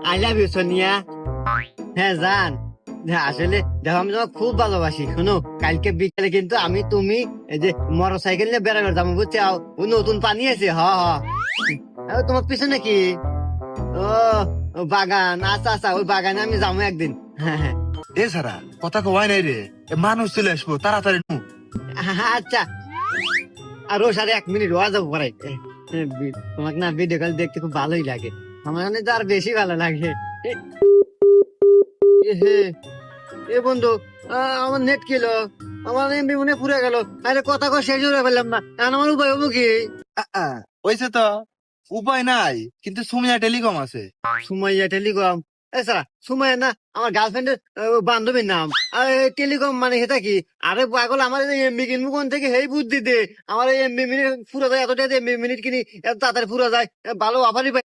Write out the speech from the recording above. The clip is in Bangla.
I love you Sonia. হ্যাঁ জান, আসলে দেখো আমি তোমাকে খুব ভালোবাসি। শোনো, কালকে বিকেলে কিন্তু আমি তুমি এই যে মোটর সাইকেল নিয়ে বেড়াবে যাবো, বুঝছো? ও নতুন পানি আছে। হ হ। তোমার পিছনে কি? ও, ও বাগান। আচ্ছা আচ্ছা, ওই বাগানে আমি যাবো একদিন। হ্যাঁ হ্যাঁ। এছাড়া কথা কওয়াই নাই রে, মানুষ চলে আসবো তাড়াতাড়ি নু। আচ্ছা, আর ও সাড়ে 1 মিনিট ওয়া যাবো পড়াই। তোমাকে না ভিডিও কল দেখতে খুব ভালোই লাগে। আমার মানে তো আর বেশি ভালো লাগে। এ হে, এ বন্ধু, আমার নেট কিলো, আমার এমবি মনে পুরে গেল। আরে কথা কো শেষ করে ফেললাম না, এখন আমার উপায় হবো কি? হয়েছে তো, উপায় নাই, কিন্তু সুমিয়া টেলিকম আছে। সুমাইয়া টেলিকম? এছাড়া সুমাইয়া না আমার গার্লফ্রেন্ডের বান্ধবীর নাম। আর টেলিকম মানে সেটা কি? আরে পাগল, আমার এমবি কিনবো কোন থেকে, হেই বুদ্ধি দে। আমার এমবি মিনিট পুরো যায়, এতটা এমবি মিনিট কিনি, এত তাড়াতাড়ি পুরো যায়, ভালো অফারই পাই।